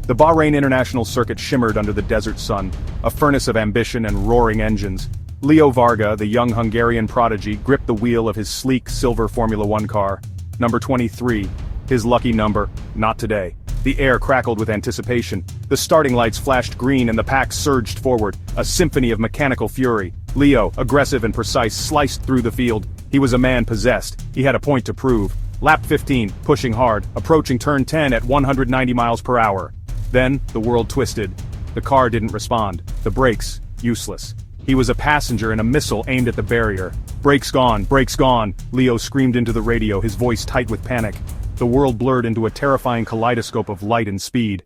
The Bahrain International Circuit shimmered under the desert sun, a furnace of ambition and roaring engines. Leo Varga, the young Hungarian prodigy, gripped the wheel of his sleek silver Formula One car. Number 23. His lucky number. Not today. The air crackled with anticipation. The starting lights flashed green and the pack surged forward, a symphony of mechanical fury. Leo, aggressive and precise, sliced through the field. He was a man possessed. He had a point to prove. Lap 15, pushing hard, approaching turn 10 at 190 miles per hour. Then, the world twisted. The car didn't respond. The brakes, useless. He was a passenger in a missile aimed at the barrier. Brakes gone, Leo screamed into the radio, his voice tight with panic. The world blurred into a terrifying kaleidoscope of light and speed.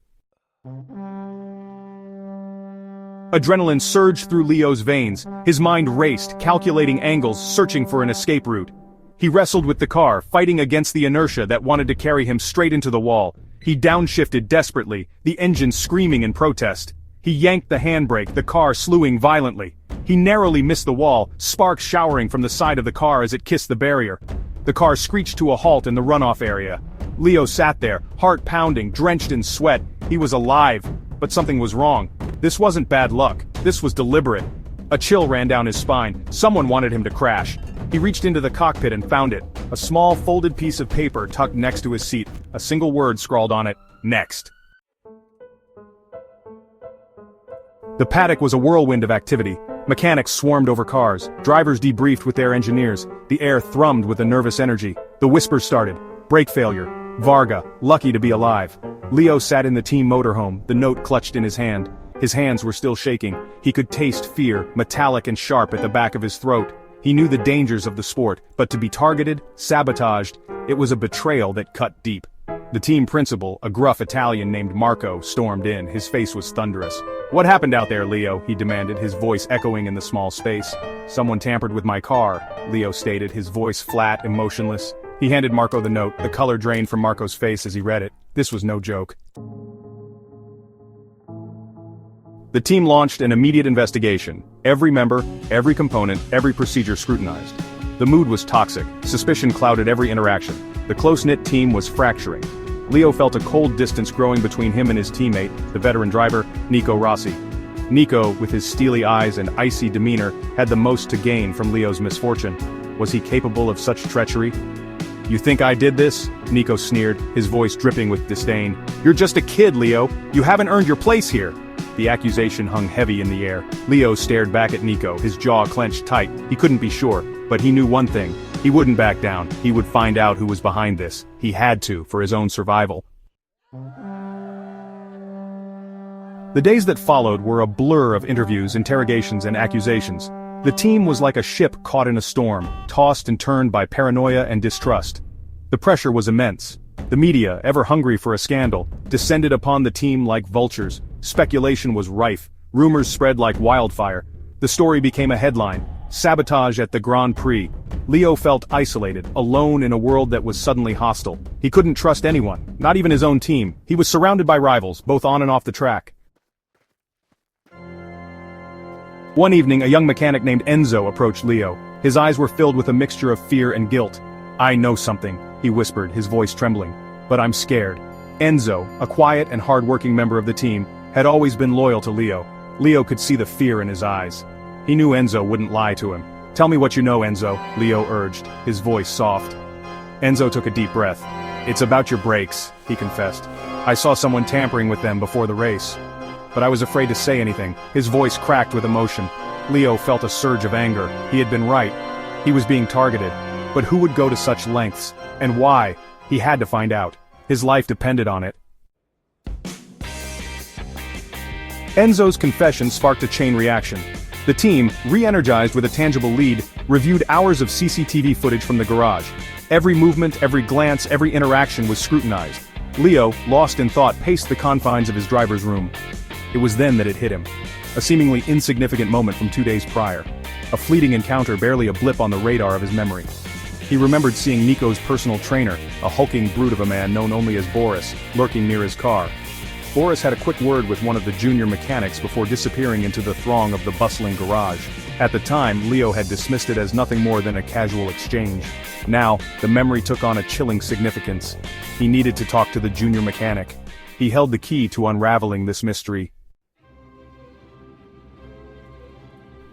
Adrenaline surged through Leo's veins. His mind raced, calculating angles, searching for an escape route. He wrestled with the car, fighting against the inertia that wanted to carry him straight into the wall. He downshifted desperately, the engine screaming in protest. He yanked the handbrake, the car slewing violently. He narrowly missed the wall, sparks showering from the side of the car as it kissed the barrier. The car screeched to a halt in the runoff area. Leo sat there, heart pounding, drenched in sweat. He was alive, but something was wrong. This wasn't bad luck. This was deliberate. A chill ran down his spine. Someone wanted him to crash. He reached into the cockpit and found it. A small folded piece of paper tucked next to his seat. A single word scrawled on it: next. The paddock was a whirlwind of activity. Mechanics swarmed over cars. Drivers debriefed with their engineers. The air thrummed with a nervous energy. The whispers started. Brake failure. Varga, lucky to be alive. Leo sat in the team motorhome, the note clutched in his hand. His hands were still shaking. He could taste fear, metallic and sharp at the back of his throat. He knew the dangers of the sport, but to be targeted, sabotaged, it was a betrayal that cut deep. The team principal, a gruff Italian named Marco, stormed in. His face was thunderous. "What happened out there, Leo?" he demanded, his voice echoing in the small space. "Someone tampered with my car," Leo stated, his voice flat, emotionless. He handed Marco the note, the color drained from Marco's face as he read it. This was no joke. The team launched an immediate investigation. Every member, every component, every procedure scrutinized. The mood was toxic. Suspicion clouded every interaction. The close-knit team was fracturing. Leo felt a cold distance growing between him and his teammate, the veteran driver, Nico Rossi. Nico, with his steely eyes and icy demeanor, had the most to gain from Leo's misfortune. Was he capable of such treachery? "You think I did this?" Nico sneered, his voice dripping with disdain. "You're just a kid, Leo. You haven't earned your place here." The accusation hung heavy in the air. Leo stared back at Nico, his jaw clenched tight. He couldn't be sure, but he knew one thing. He wouldn't back down. He would find out who was behind this. He had to, for his own survival. The days that followed were a blur of interviews, interrogations, and accusations. The team was like a ship caught in a storm, tossed and turned by paranoia and distrust. The pressure was immense. The media, ever hungry for a scandal, descended upon the team like vultures. Speculation was rife. Rumors spread like wildfire. The story became a headline. Sabotage at the Grand Prix. Leo felt isolated, alone in a world that was suddenly hostile. He couldn't trust anyone, not even his own team. He was surrounded by rivals, both on and off the track. One evening, a young mechanic named Enzo approached Leo. His eyes were filled with a mixture of fear and guilt. "I know something," he whispered, his voice trembling. "But I'm scared." Enzo, a quiet and hard-working member of the team, had always been loyal to Leo. Leo could see the fear in his eyes. He knew Enzo wouldn't lie to him. "Tell me what you know, Enzo," Leo urged, his voice soft. Enzo took a deep breath. "It's about your brakes," he confessed. "I saw someone tampering with them before the race. But I was afraid to say anything." His voice cracked with emotion. Leo felt a surge of anger. He had been right. He was being targeted. But who would go to such lengths? And why? He had to find out. His life depended on it. Enzo's confession sparked a chain reaction. The team, re-energized with a tangible lead, reviewed hours of CCTV footage from the garage. Every movement, every glance, every interaction was scrutinized. Leo, lost in thought, paced the confines of his driver's room. It was then that it hit him. A seemingly insignificant moment from 2 days prior. A fleeting encounter, barely a blip on the radar of his memory. He remembered seeing Nico's personal trainer, a hulking brute of a man known only as Boris, lurking near his car. Boris had a quick word with one of the junior mechanics before disappearing into the throng of the bustling garage. At the time, Leo had dismissed it as nothing more than a casual exchange. Now, the memory took on a chilling significance. He needed to talk to the junior mechanic. He held the key to unraveling this mystery.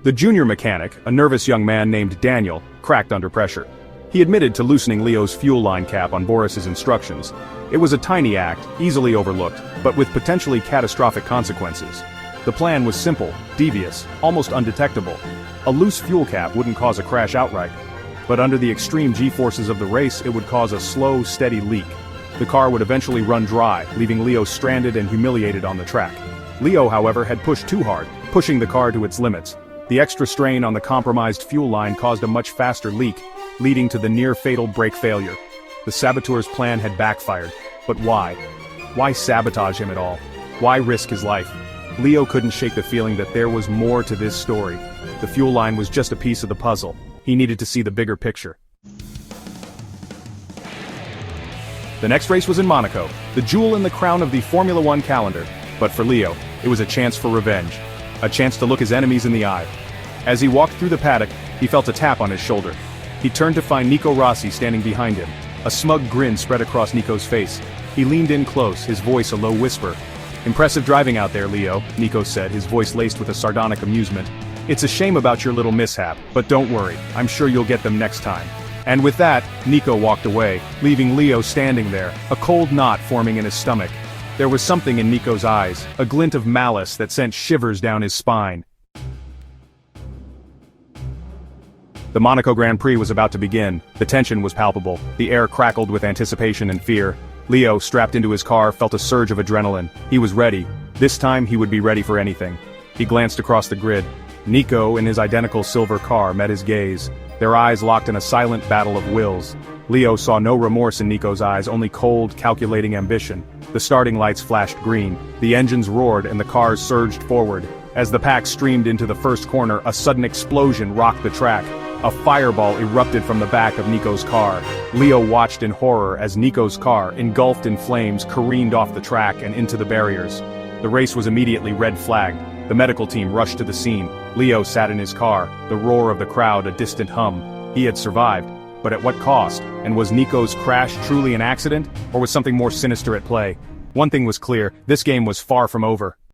The junior mechanic, a nervous young man named Daniel, cracked under pressure. He admitted to loosening Leo's fuel line cap on Boris's instructions. It was a tiny act, easily overlooked, but with potentially catastrophic consequences. The plan was simple, devious, almost undetectable. A loose fuel cap wouldn't cause a crash outright. But under the extreme G-forces of the race, it would cause a slow, steady leak. The car would eventually run dry, leaving Leo stranded and humiliated on the track. Leo, however, had pushed too hard, pushing the car to its limits. The extra strain on the compromised fuel line caused a much faster leak, leading to the near-fatal brake failure. The saboteur's plan had backfired. But why? Why sabotage him at all? Why risk his life? Leo couldn't shake the feeling that there was more to this story. The fuel line was just a piece of the puzzle. He needed to see the bigger picture. The next race was in Monaco, the jewel in the crown of the Formula One calendar. But for Leo, it was a chance for revenge. A chance to look his enemies in the eye. As he walked through the paddock, he felt a tap on his shoulder. He turned to find Nico Rossi standing behind him. A smug grin spread across Nico's face. He leaned in close, his voice a low whisper. "Impressive driving out there, Leo," Nico said, his voice laced with a sardonic amusement. "It's a shame about your little mishap, but don't worry, I'm sure you'll get them next time." And with that, Nico walked away, leaving Leo standing there, a cold knot forming in his stomach. There was something in Nico's eyes, a glint of malice that sent shivers down his spine. The Monaco Grand Prix was about to begin. The tension was palpable. The air crackled with anticipation and fear. Leo, strapped into his car, felt a surge of adrenaline. He was ready. This time he would be ready for anything. He glanced across the grid. Nico, in his identical silver car, met his gaze. Their eyes locked in a silent battle of wills. Leo saw no remorse in Nico's eyes, only cold, calculating ambition. The starting lights flashed green. The engines roared and the cars surged forward. As the pack streamed into the first corner, a sudden explosion rocked the track. A fireball erupted from the back of Nico's car. Leo watched in horror as Nico's car, engulfed in flames, careened off the track and into the barriers. The race was immediately red flagged. The medical team rushed to the scene. Leo sat in his car, the roar of the crowd a distant hum. He had survived. But at what cost? And was Nico's crash truly an accident? Or was something more sinister at play? One thing was clear, this game was far from over.